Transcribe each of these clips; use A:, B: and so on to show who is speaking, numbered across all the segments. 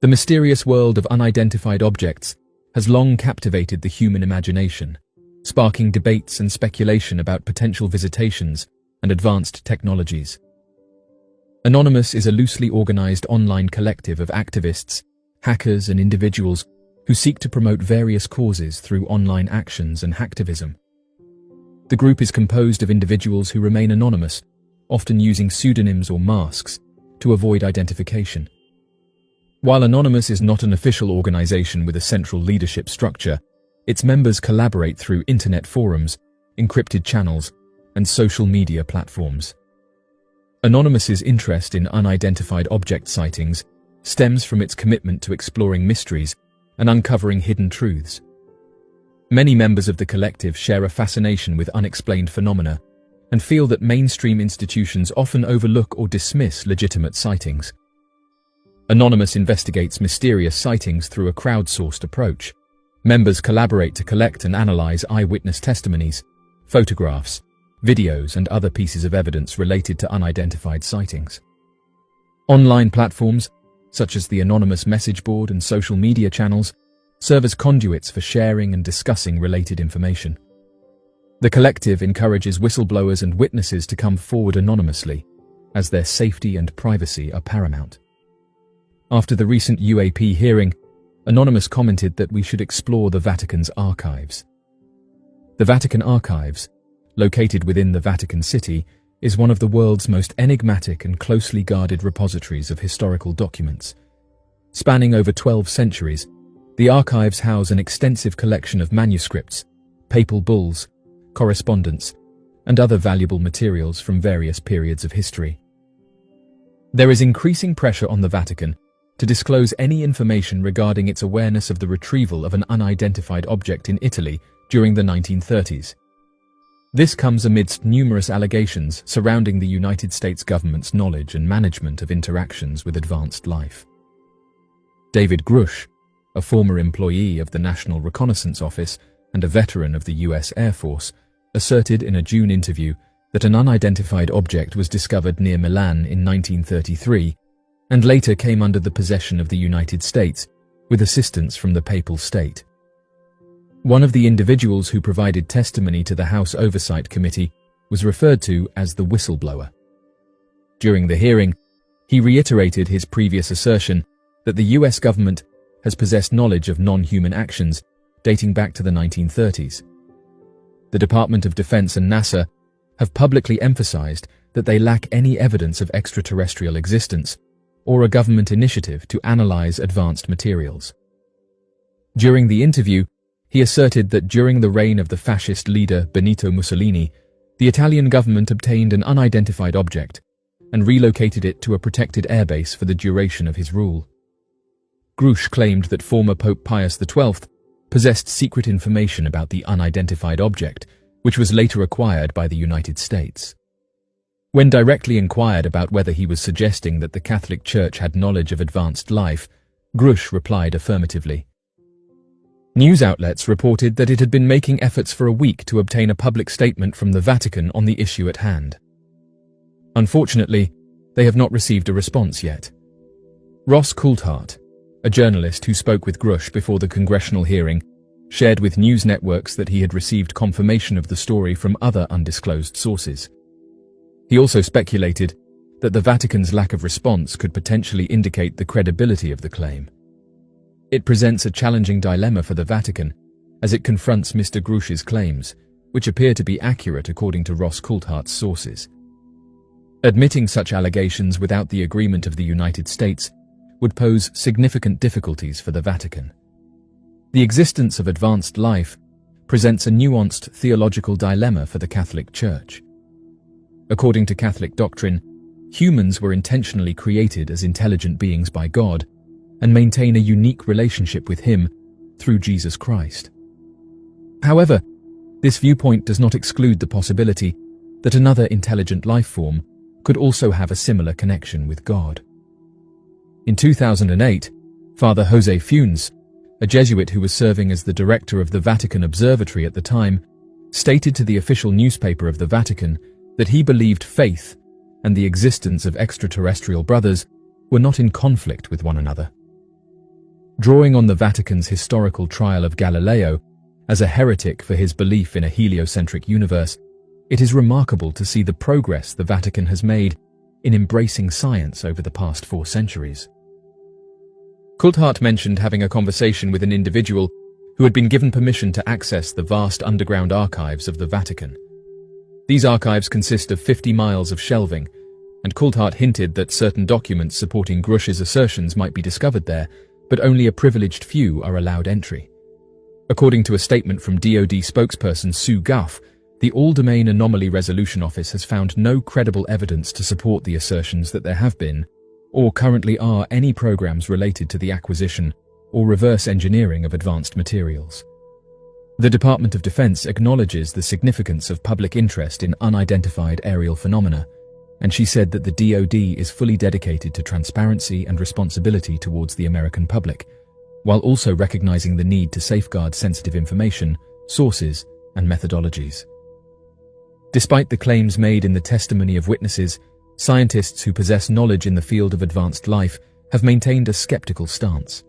A: The mysterious world of unidentified objects has long captivated the human imagination, sparking debates and speculation about potential visitations and advanced technologies. Anonymous is a loosely organized online collective of activists, hackers, and individuals who seek to promote various causes through online actions and hacktivism. The group is composed of individuals who remain anonymous, often using pseudonyms or masks to avoid identification. While Anonymous is not an official organization with a central leadership structure, its members collaborate through internet forums, encrypted channels, and social media platforms. Anonymous's interest in unidentified object sightings stems from its commitment to exploring mysteries and uncovering hidden truths. Many members of the collective share a fascination with unexplained phenomena and feel that mainstream institutions often overlook or dismiss legitimate sightings. Anonymous investigates mysterious sightings through a crowdsourced approach. Members collaborate to collect and analyze eyewitness testimonies, photographs, videos, and other pieces of evidence related to unidentified sightings. Online platforms, such as the Anonymous message board and social media channels, serve as conduits for sharing and discussing related information. The collective encourages whistleblowers and witnesses to come forward anonymously, as their safety and privacy are paramount. After the recent UAP hearing, Anonymous commented that we should explore the Vatican's archives. The Vatican Archives, located within the Vatican City, is one of the world's most enigmatic and closely guarded repositories of historical documents. Spanning over 12 centuries, the archives house an extensive collection of manuscripts, papal bulls, correspondence, and other valuable materials from various periods of history. There is increasing pressure on the Vatican to disclose any information regarding its awareness of the retrieval of an unidentified object in Italy during the 1930s. This comes amidst numerous allegations surrounding the United States government's knowledge and management of interactions with advanced life. David Grush, a former employee of the National Reconnaissance Office and a veteran of the US Air Force, asserted in a June interview that an unidentified object was discovered near Milan in 1933 and later came under the possession of the United States with assistance from the Papal State. One of the individuals who provided testimony to the House Oversight Committee was referred to as the whistleblower. During the hearing, he reiterated his previous assertion that the US government has possessed knowledge of non-human actions dating back to the 1930s. The Department of Defense and NASA have publicly emphasized that they lack any evidence of extraterrestrial existence or a government initiative to analyze advanced materials. During the interview, he asserted that during the reign of the fascist leader Benito Mussolini, the Italian government obtained an unidentified object and relocated it to a protected airbase for the duration of his rule. Grush claimed that former Pope Pius XII possessed secret information about the unidentified object, which was later acquired by the United States. When directly inquired about whether he was suggesting that the Catholic Church had knowledge of advanced life, Grush replied affirmatively. News outlets reported that it had been making efforts for a week to obtain a public statement from the Vatican on the issue at hand. Unfortunately, they have not received a response yet. Ross Coulthart, a journalist who spoke with Grush before the congressional hearing, shared with news networks that he had received confirmation of the story from other undisclosed sources. He also speculated that the Vatican's lack of response could potentially indicate the credibility of the claim. It presents a challenging dilemma for the Vatican as it confronts Mr. Grush's claims, which appear to be accurate according to Ross Coulthart's sources. Admitting such allegations without the agreement of the United States would pose significant difficulties for the Vatican. The existence of advanced life presents a nuanced theological dilemma for the Catholic Church. According to Catholic doctrine, humans were intentionally created as intelligent beings by God and maintain a unique relationship with Him through Jesus Christ. However, this viewpoint does not exclude the possibility that another intelligent life form could also have a similar connection with God. In 2008, Father José Funes, a Jesuit who was serving as the director of the Vatican Observatory at the time, stated to the official newspaper of the Vatican that he believed faith and the existence of extraterrestrial brothers were not in conflict with one another. drawing on the Vatican's historical trial of Galileo as a heretic for his belief in a heliocentric universe. It is remarkable to see the progress the Vatican has made in embracing science over the past 4 centuries. Coulthard mentioned having a conversation with an individual who had been given permission to access the vast underground archives of the Vatican. These archives consist of 50 miles of shelving, and Coulthard hinted that certain documents supporting Grusch's assertions might be discovered there, but only a privileged few are allowed entry. According to a statement from DoD spokesperson Sue Guff, the All-Domain Anomaly Resolution Office has found no credible evidence to support the assertions that there have been, or currently are, any programs related to the acquisition or reverse engineering of advanced materials. The Department of Defense acknowledges the significance of public interest in unidentified aerial phenomena, and she said that the DoD is fully dedicated to transparency and responsibility towards the American public, while also recognizing the need to safeguard sensitive information, sources, and methodologies. Despite the claims made in the testimony of witnesses, scientists who possess knowledge in the field of advanced life have maintained a skeptical stance.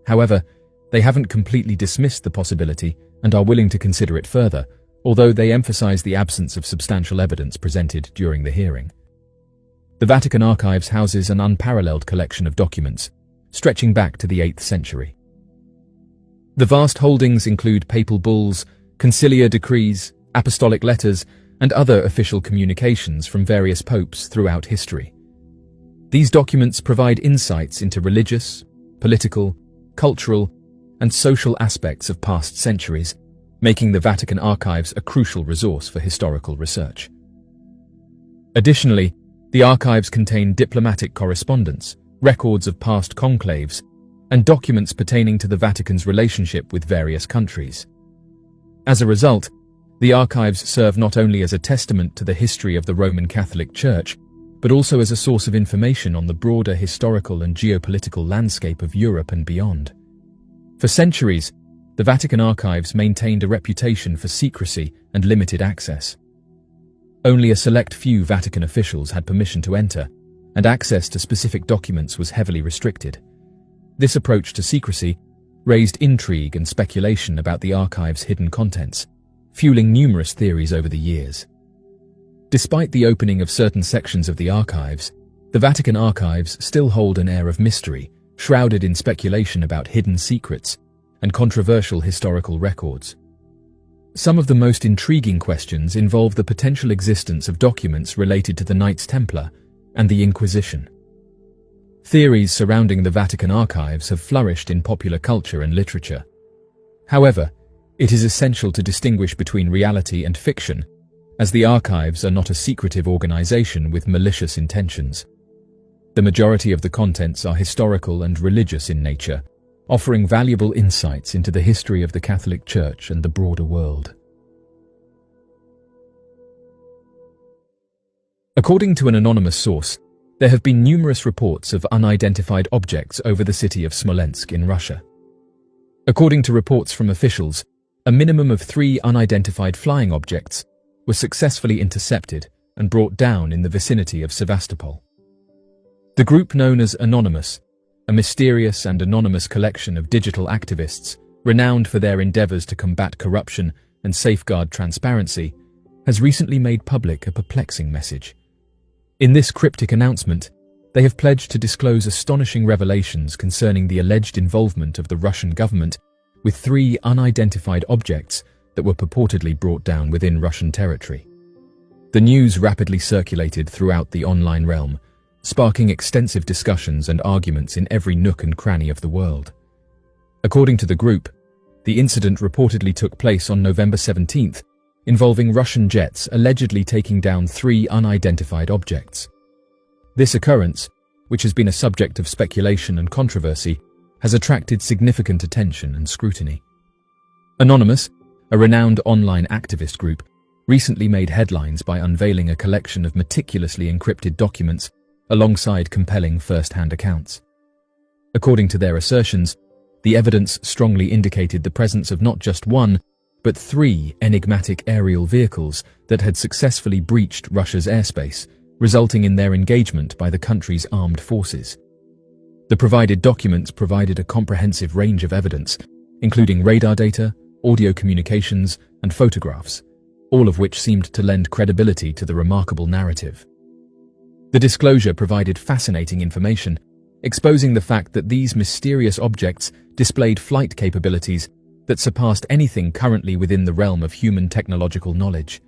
A: However, they haven't completely dismissed the possibility and are willing to consider it further, although they emphasize the absence of substantial evidence presented during the hearing. The Vatican Archives houses an unparalleled collection of documents, stretching back to the 8th century. The vast holdings include papal bulls, conciliar decrees, apostolic letters, and other official communications from various popes throughout history. These documents provide insights into religious, political, cultural, and social aspects of past centuries, making the Vatican Archives a crucial resource for historical research. Additionally, the archives contain diplomatic correspondence, records of past conclaves, and documents pertaining to the Vatican's relationship with various countries. As a result, the archives serve not only as a testament to the history of the Roman Catholic Church, but also as a source of information on the broader historical and geopolitical landscape of Europe and beyond. For centuries, the Vatican Archives maintained a reputation for secrecy and limited access. Only a select few Vatican officials had permission to enter, and access to specific documents was heavily restricted. This approach to secrecy raised intrigue and speculation about the archive's hidden contents, fueling numerous theories over the years. Despite the opening of certain sections of the archives, the Vatican Archives still hold an air of mystery, shrouded in speculation about hidden secrets and controversial historical records. Some of the most intriguing questions involve the potential existence of documents related to the Knights Templar and the Inquisition. Theories surrounding the Vatican Archives have flourished in popular culture and literature. However, it is essential to distinguish between reality and fiction, as the archives are not a secretive organization with malicious intentions. The majority of the contents are historical and religious in nature, offering valuable insights into the history of the Catholic Church and the broader world. According to an anonymous source, there have been numerous reports of unidentified objects over the city of Smolensk in Russia. According to reports from officials, a minimum of 3 unidentified flying objects were successfully intercepted and brought down in the vicinity of Sevastopol. The group known as Anonymous, a mysterious and anonymous collection of digital activists renowned for their endeavors to combat corruption and safeguard transparency, has recently made public a perplexing message. In this cryptic announcement, they have pledged to disclose astonishing revelations concerning the alleged involvement of the Russian government with 3 unidentified objects that were purportedly brought down within Russian territory. The news rapidly circulated throughout the online realm, sparking extensive discussions and arguments in every nook and cranny of the world. According to the group, the incident reportedly took place on November 17th, involving Russian jets allegedly taking down 3 unidentified objects. This occurrence, which has been a subject of speculation and controversy, has attracted significant attention and scrutiny. Anonymous, a renowned online activist group, recently made headlines by unveiling a collection of meticulously encrypted documents alongside compelling first-hand accounts. According to their assertions, the evidence strongly indicated the presence of not just 1, but 3 enigmatic aerial vehicles that had successfully breached Russia's airspace, resulting in their engagement by the country's armed forces. The provided documents provided a comprehensive range of evidence, including radar data, audio communications, and photographs, all of which seemed to lend credibility to the remarkable narrative. The disclosure provided fascinating information, exposing the fact that these mysterious objects displayed flight capabilities that surpassed anything currently within the realm of human technological knowledge.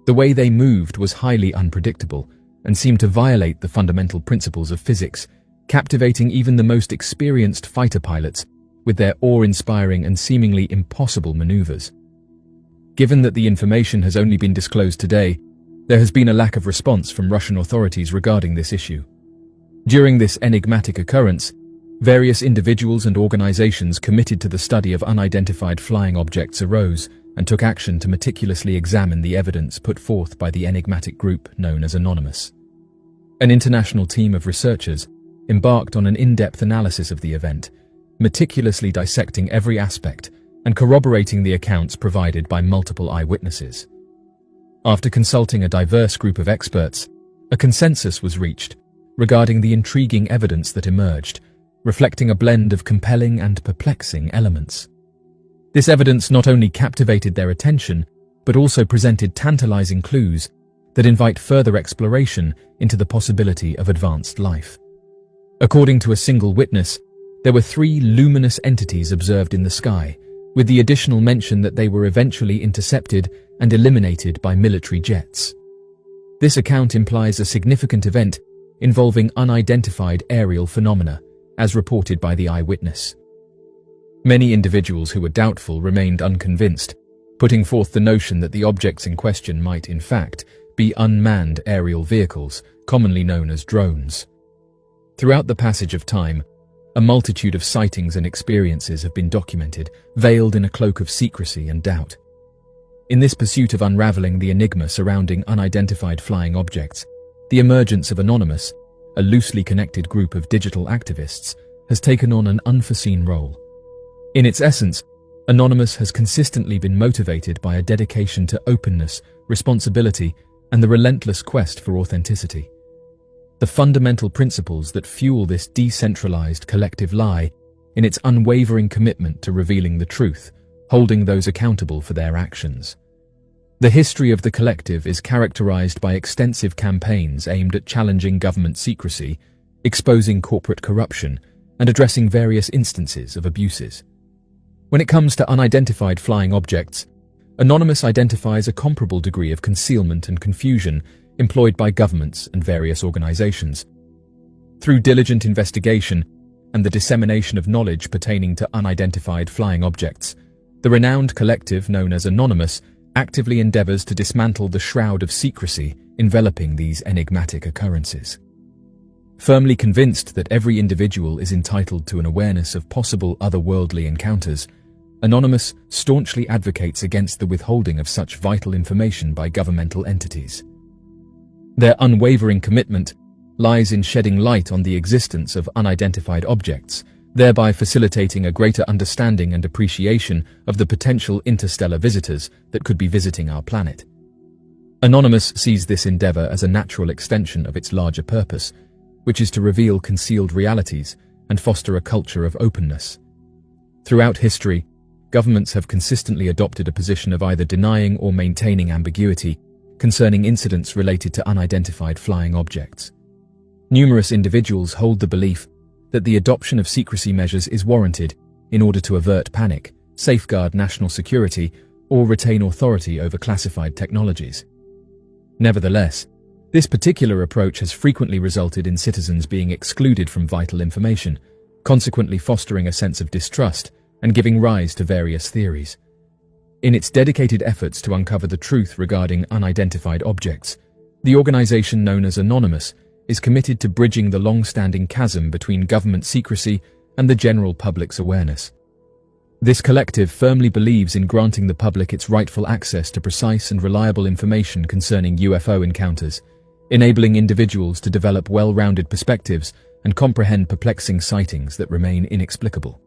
A: The way they moved was highly unpredictable and seemed to violate the fundamental principles of physics, captivating even the most experienced fighter pilots with their awe-inspiring and seemingly impossible maneuvers. Given that the information has only been disclosed today, there has been a lack of response from Russian authorities regarding this issue. During this enigmatic occurrence, various individuals and organizations committed to the study of unidentified flying objects arose and took action to meticulously examine the evidence put forth by the enigmatic group known as Anonymous. An international team of researchers embarked on an in-depth analysis of the event, meticulously dissecting every aspect and corroborating the accounts provided by multiple eyewitnesses. After consulting a diverse group of experts, a consensus was reached regarding the intriguing evidence that emerged, reflecting a blend of compelling and perplexing elements. This evidence not only captivated their attention, but also presented tantalizing clues that invite further exploration into the possibility of advanced life. According to a single witness, there were 3 luminous entities observed in the sky, with the additional mention that they were eventually intercepted and eliminated by military jets. This account implies a significant event involving unidentified aerial phenomena, as reported by the eyewitness. Many individuals who were doubtful remained unconvinced, putting forth the notion that the objects in question might, in fact, be unmanned aerial vehicles, commonly known as drones. Throughout the passage of time, a multitude of sightings and experiences have been documented, veiled in a cloak of secrecy and doubt. In this pursuit of unraveling the enigma surrounding unidentified flying objects, the emergence of Anonymous, a loosely connected group of digital activists, has taken on an unforeseen role. In its essence, Anonymous has consistently been motivated by a dedication to openness, responsibility, and the relentless quest for authenticity. The fundamental principles that fuel this decentralized collective lie in its unwavering commitment to revealing the truth, holding those accountable for their actions. The history of the collective is characterized by extensive campaigns aimed at challenging government secrecy, exposing corporate corruption, and addressing various instances of abuses. When it comes to unidentified flying objects, Anonymous identifies a comparable degree of concealment and confusion employed by governments and various organizations. Through diligent investigation and the dissemination of knowledge pertaining to unidentified flying objects, the renowned collective known as Anonymous actively endeavors to dismantle the shroud of secrecy enveloping these enigmatic occurrences. Firmly convinced that every individual is entitled to an awareness of possible otherworldly encounters, Anonymous staunchly advocates against the withholding of such vital information by governmental entities. Their unwavering commitment lies in shedding light on the existence of unidentified objects, thereby facilitating a greater understanding and appreciation of the potential interstellar visitors that could be visiting our planet. Anonymous sees this endeavor as a natural extension of its larger purpose, which is to reveal concealed realities and foster a culture of openness. Throughout history, governments have consistently adopted a position of either denying or maintaining ambiguity concerning incidents related to unidentified flying objects. Numerous individuals hold the belief that the adoption of secrecy measures is warranted in order to avert panic, safeguard national security, or retain authority over classified technologies. Nevertheless, this particular approach has frequently resulted in citizens being excluded from vital information, consequently fostering a sense of distrust and giving rise to various theories. In its dedicated efforts to uncover the truth regarding unidentified objects, the organization known as Anonymous is committed to bridging the long-standing chasm between government secrecy and the general public's awareness. This collective firmly believes in granting the public its rightful access to precise and reliable information concerning UFO encounters, enabling individuals to develop well-rounded perspectives and comprehend perplexing sightings that remain inexplicable.